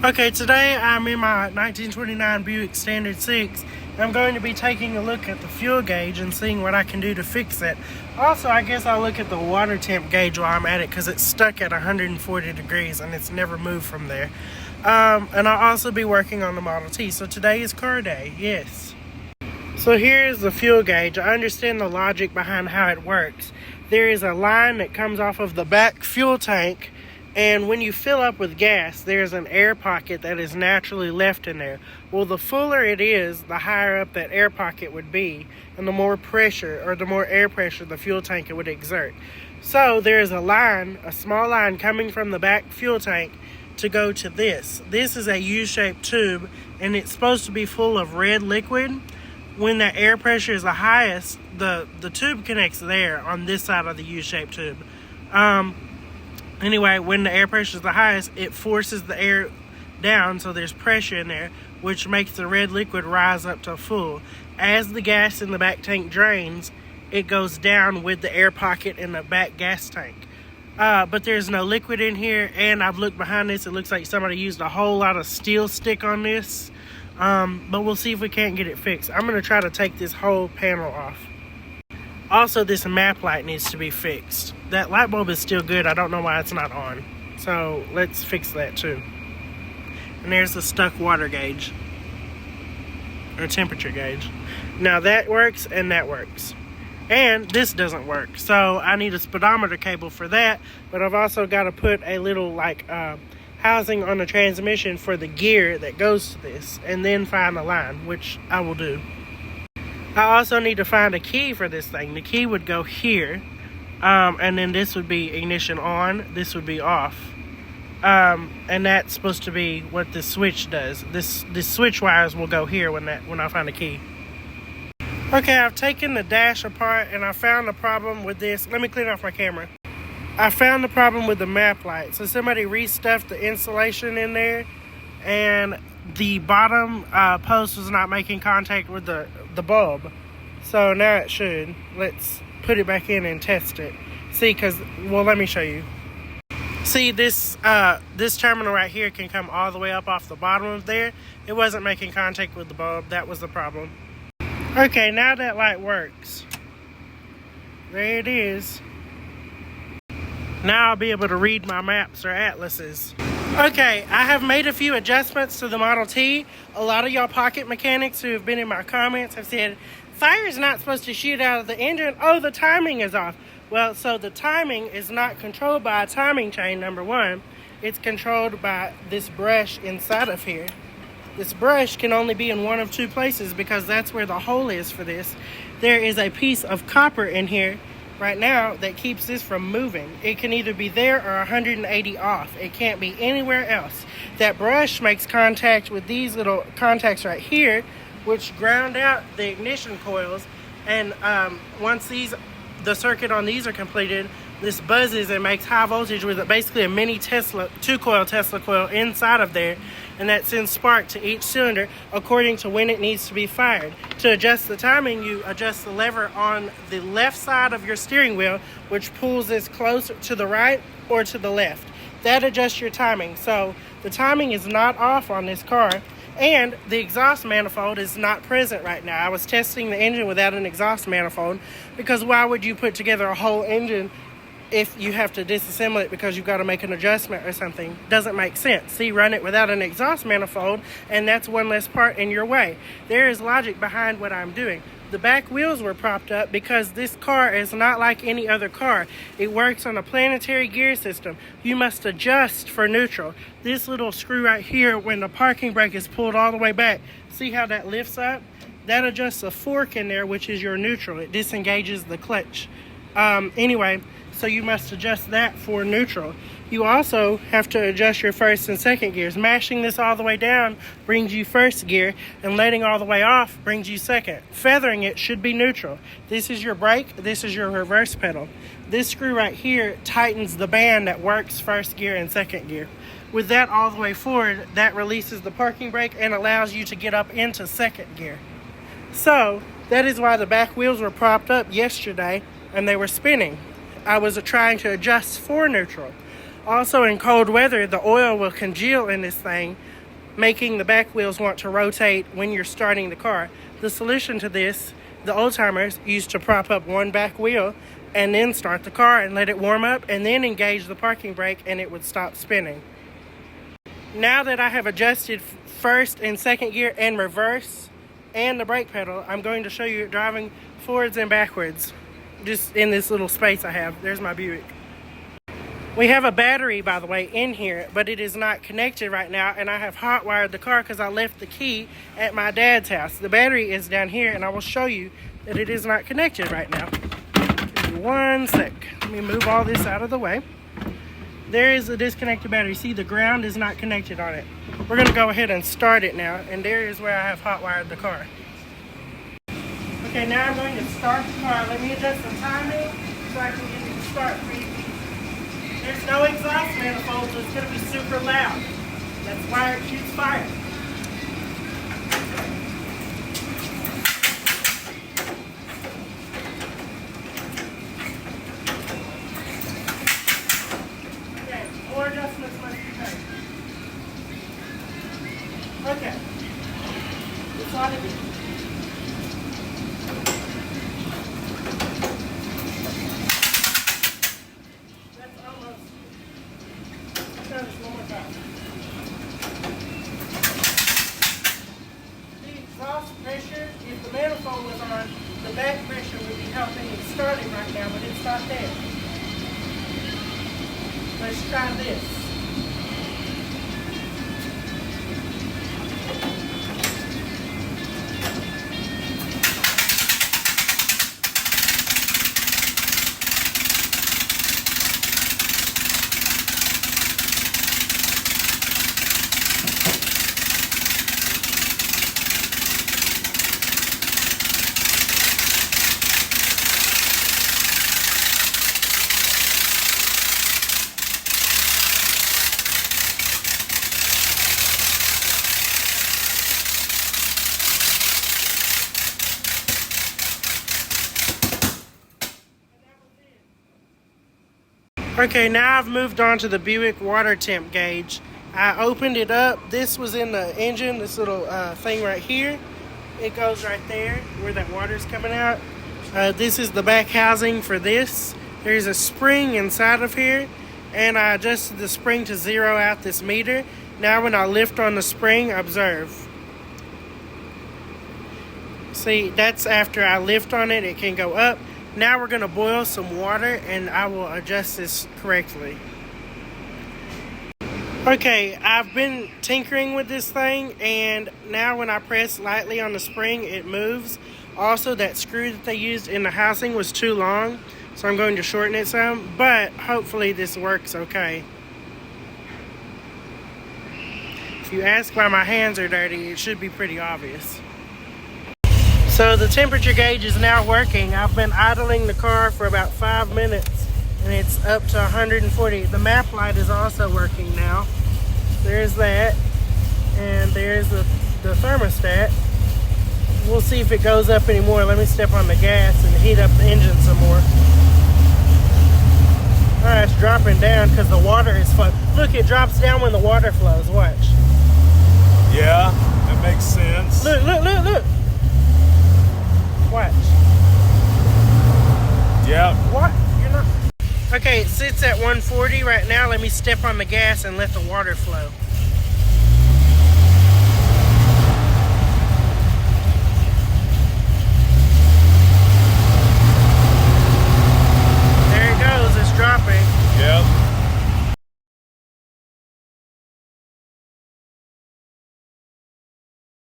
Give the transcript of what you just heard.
Okay, today I'm in my 1929 Buick Standard 6. I'm going to be taking a look at the fuel gauge and seeing what I can do to fix it. Also, I guess I'll look at the water temp gauge while I'm at it because it's stuck at 140 degrees and it's never moved from there. And I'll also be working on the Model T. So today is car day, yes. So here's the fuel gauge. I understand the logic behind how it works. There is a line that comes off of the back fuel tank, and when you fill up with gas, there's an air pocket that is naturally left in there. Well, the fuller it is, the higher up that air pocket would be, and the more pressure, or the more air pressure the fuel tank would exert. So there's a line, a small line coming from the back fuel tank to go to this. This is a U-shaped tube, and it's supposed to be full of red liquid. When the air pressure is the highest, the tube connects there on this side of the U-shaped tube. Anyway, when the air pressure is the highest, it forces the air down, so there's pressure in there, which makes the red liquid rise up to full. As the gas in the back tank drains, it goes down with the air pocket in the back gas tank. But there's no liquid in here, and I've looked behind this. It looks like somebody used a whole lot of steel stick on this. But we'll see if we can't get it fixed. I'm going to try to take this whole panel off. Also, this map light needs to be fixed. That light bulb is still good. I don't know why it's not on. So let's fix that too. And there's the stuck water gauge, or temperature gauge. Now that works and that works. And this doesn't work. So I need a speedometer cable for that. But I've also got to put a little housing on the transmission for the gear that goes to this, and then find the line, which I will do. I also need to find a key for this thing. The key would go here, and then this would be ignition on, this would be off. And that's supposed to be what this switch does. This switch wires will go here when I find a key. Okay, I've taken the dash apart and I found the problem with this. Let me clean off my camera. I found the problem with the map light. So somebody restuffed the insulation in there, and the bottom post was not making contact with the bulb. So now it should. Let's put it back in and test it. See, let me show you. See, this terminal right here can come all the way up off the bottom of there. It wasn't making contact with the bulb. That was the problem. Okay, now that light works. There it is. Now I'll be able to read my maps or atlases. Okay, I have made a few adjustments to the Model T. A lot of y'all pocket mechanics who have been in my comments have said, fire is not supposed to shoot out of the engine. Oh, the timing is off. Well, so the timing is not controlled by a timing chain, number one. It's controlled by this brush inside of here. This brush can only be in one of two places because that's where the hole is for this. There is a piece of copper in here right now that keeps this from moving. It can either be there or 180 off. It can't be anywhere else. That brush makes contact with these little contacts right here, which ground out the ignition coils. And once the circuit on these are completed, this buzzes and makes high voltage with basically a mini Tesla, 2-coil Tesla coil inside of there, and that sends spark to each cylinder according to when it needs to be fired. To adjust the timing, you adjust the lever on the left side of your steering wheel, which pulls this closer to the right or to the left. That adjusts your timing. So the timing is not off on this car, and the exhaust manifold is not present right now. I was testing the engine without an exhaust manifold, because why would you put together a whole engine if you have to disassemble it because you've got to make an adjustment or something? Doesn't make sense. See, run it without an exhaust manifold, and that's one less part in your way. There is logic behind what I'm doing. The back wheels were propped up because this car is not like any other car. It works on a planetary gear system. You must adjust for neutral. This little screw right here, when the parking brake is pulled all the way back, see how that lifts up? That adjusts a fork in there, which is your neutral. It disengages the clutch. Anyway, so you must adjust that for neutral. You also have to adjust your first and second gears. Mashing this all the way down brings you first gear, and letting all the way off brings you second. Feathering it should be neutral. This is your brake, this is your reverse pedal. This screw right here tightens the band that works first gear and second gear. With that all the way forward, that releases the parking brake and allows you to get up into second gear. So that is why the back wheels were propped up yesterday and they were spinning. I was trying to adjust for neutral. Also, in cold weather, the oil will congeal in this thing, making the back wheels want to rotate when you're starting the car. The solution to this, the old timers used to prop up one back wheel and then start the car and let it warm up and then engage the parking brake and it would stop spinning. Now that I have adjusted first and second gear and reverse and the brake pedal, I'm going to show you driving forwards and backwards just in this little space I have. There's my Buick. We have a battery, by the way, in here, but it is not connected right now, and I have hot wired the car because I left the key at my dad's house. The battery is down here, and I will show you that it is not connected right now. Give me 1 sec. Let me move all this out of the way. There is a disconnected battery. See, the ground is not connected on it. We're going to go ahead and start it now, and there is where I have hot wired the car. Okay, now I'm going to start the car. Let me adjust the timing so I can get it to start for you. There's no exhaust manifold, so it's going to be super loud. That's why it shoots fire. Okay, more adjustments must be made. Okay. That's all it is. Pressure, if the manifold was on, the back pressure would be helping it start it right now, but it's not there. Let's try this. Okay, now I've moved on to the Buick water temp gauge. I opened it up. This was in the engine, this little thing right here. It goes right there where that water's coming out. This is the back housing for this. There's a spring inside of here, and I adjusted the spring to zero out this meter. Now when I lift on the spring, observe. See, that's after I lift on it, it can go up. Now we're going to boil some water and I will adjust this correctly. Okay, I've been tinkering with this thing, and now when I press lightly on the spring, it moves. Also, that screw that they used in the housing was too long, so I'm going to shorten it some, but hopefully this works okay. If you ask why my hands are dirty, it should be pretty obvious. So the temperature gauge is now working. I've been idling the car for about 5 minutes and it's up to 140. The map light is also working now. There's that, and there's the thermostat. We'll see if it goes up anymore. Let me step on the gas and heat up the engine some more. Alright, it's dropping down because the water is flowing. Look, it drops down when the water flows. Watch. Yeah, that makes sense. Look, look, look, look. Watch. Yeah. What? You're not. Okay, it sits at 140 right now. Let me step on the gas and let the water flow.